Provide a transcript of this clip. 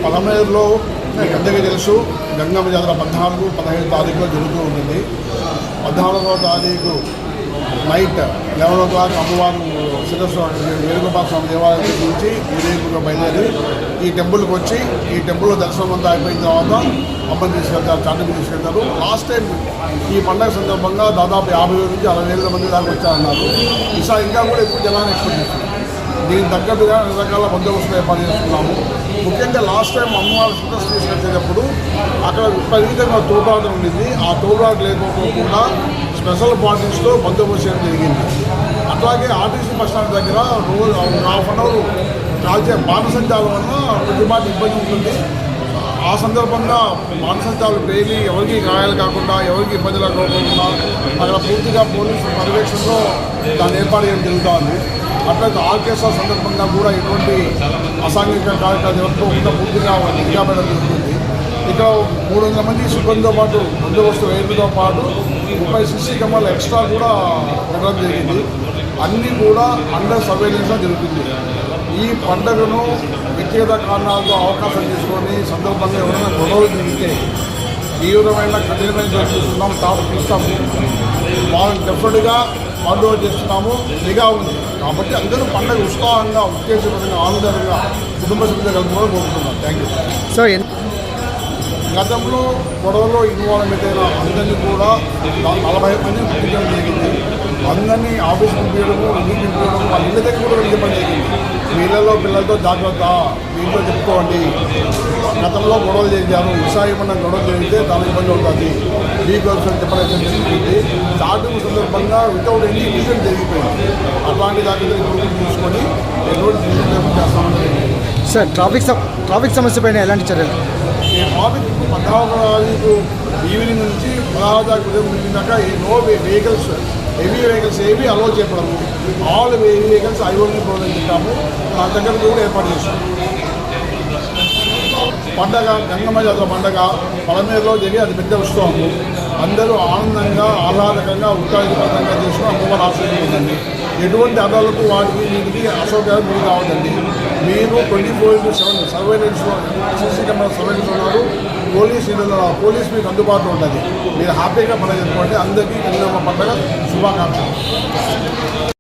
పలమనేరులో అందరికీ తెలుసు గంగమ్మ జాతర 14, 15 తారీఖులో జరుగుతూ ఉంటుంది. 14వ తారీఖు నైట్ 11 o'clock అమ్మవారు వేణుగోపాల స్వామి దేవాలయం నుంచి ఊరేగింపుగా బయలుదేరి ఈ టెంపుల్కి వచ్చి ఈ టెంపుల్లో దర్శనం అంతా అయిపోయిన తర్వాత అమ్మని తీసుకెళ్తారు, చాటుకు తీసుకెళ్తారు. లాస్ట్ టైం ఈ పండుగ సందర్భంగా దాదాపు 50,000 నుంచి 60,000 మంది దాకా వచ్చారన్నారు. ఈసారి ఇంకా కూడా ఎక్కువ జనాన్ని ఎక్స్పెక్ట్ చేస్తున్నారు. దీనికి తగ్గట్టుగా అన్ని రకాల బందోబస్తులు ఏర్పాటు చేస్తున్నాము. ముఖ్యంగా లాస్ట్ టైం అమ్మవారు సుఖస్ తీసుకొచ్చేటప్పుడు అక్కడ విపరీతంగా తోపులాట ఉండింది. ఆ తోపులాట లేకపోకుండా స్పెషల్ పార్టీస్తో బందోబస్తు చేయడం జరిగింది. అట్లాగే ఆర్టీసీ బస్ స్టాండ్ దగ్గర రోజు హాఫ్ అన్ అవర్ కాల్చే బాణసంచాల వల్ల కొద్దిపాటి ఇబ్బంది ఉంటుంది. ఆ సందర్భంగా బాణసంచాలు పేలి ఎవరికి గాయాలు కాకుండా ఎవరికి ఇబ్బంది లేకపోకుండా అక్కడ పూర్తిగా పోలీసు పర్యవేక్షణలో దాన్ని ఏర్పాటు చేయడం జరుగుతుంది. అట్లయితే ఆర్కెస్ట్రా సందర్భంగా కూడా ఎటువంటి అసాంఘిక కార్యక్రమాలు జరుపుకోకుండా పూర్తిగా నిఘా పెట్టడం జరుగుతుంది. ఇక్కడ 300 మంది సిబ్బందితో పాటు బందోబస్తు వేయడంతో పాటు 30 CC కెమెరాలు ఎక్స్ట్రా కూడా పెట్టడం జరిగింది. అన్నీ కూడా అండర్ సర్వేలెన్స్గా జరుగుతుంది. ఈ పండుగను వ్యక్తిగత కారణాలతో అవకాశం తీసుకొని సందర్భంగా ఎవరైనా గొడవలు జరిగితే తీవ్రమైన కఠినమైన చూస్తున్నాం, తీస్తాము. వాళ్ళని డెఫినెట్గా బందోబస్తు చేస్తున్నాము. నిఘా ఉంది కాబట్టి అందరూ పండుగ ఉత్సాహంగా ఉత్తేజపరంగా ఆనందంగా కుటుంబ సభ్యులు కలుపుకోవడం కోరుకుంటున్నాం. Thank you. సో గతంలో గొడవలో ఇన్వాల్వ్మెంట్ అయిన అందరినీ కూడా 40 మందిని పంపించడం జరిగింది. అందరినీ ఆఫీస్ పంపించడము, ఇంటికి పంపించడము, వాళ్ళ ఇళ్ళ దగ్గర కూడా చెప్పడం జరిగింది. మీ ఇళ్లలో పిల్లలతో జాగ్రత్త, మీ ఇంట్లో చెప్పుకోండి. గతంలో గొడవలు చేశారు, ఏమన్నా గొడవలు జరిగితే చాలా ఇబ్బంది అవుతుంది. లీగల్స్ అని చెప్పడం జరిగింది. చాటింగ్ సందర్భంగా వితౌట్ ఎనీ రీజన్ జరిగిపోయింది. అట్లాంటి జాగ్రత్తలు తీసుకొని ఎటువంటి చేస్తామని. సార్ ట్రాఫిక్ సమస్య పైన ఎలాంటి చర్యలు? ఈ ట్రాఫిక్ 14వ తారీఖు ఈవినింగ్ నుంచి 16వ తారీఖు ఉదయం దాకా ఈ నో వెహికల్స్, హెవీ వెహికల్స్ ఏవి అలో చేయడము. ఆల్ హెవీ వెహికల్స్ ఐఓని ప్రొవైడ్ చేస్తాము. నా దగ్గర కూడా ఏర్పాటు చేస్తాము. పండగ గంగమ్మ జాతర పండగ పలమేరులో జరిగి అది పెద్ద ఉత్సవము. అందరూ ఆనందంగా ఆహ్లాదకంగా ఉత్సాహపరంగా చేసుకుని అమ్మవారి ఆశీర్వదించండి. ఎటువంటి అదాలకు వాటికి వీటికి అసౌకర్యాలు గురి కావద్దండి. మీరు 24/7 సర్వేలెన్స్లో CC కెమెరా సర్వేలెన్స్ ఉన్నారు. పోలీస్ మీకు అందుబాటులో ఉంటుంది. మీరు హ్యాపీగా పండుగ చేసుకోండి. అందరికీ గంగమ్మ పండుగ శుభాకాంక్షలు.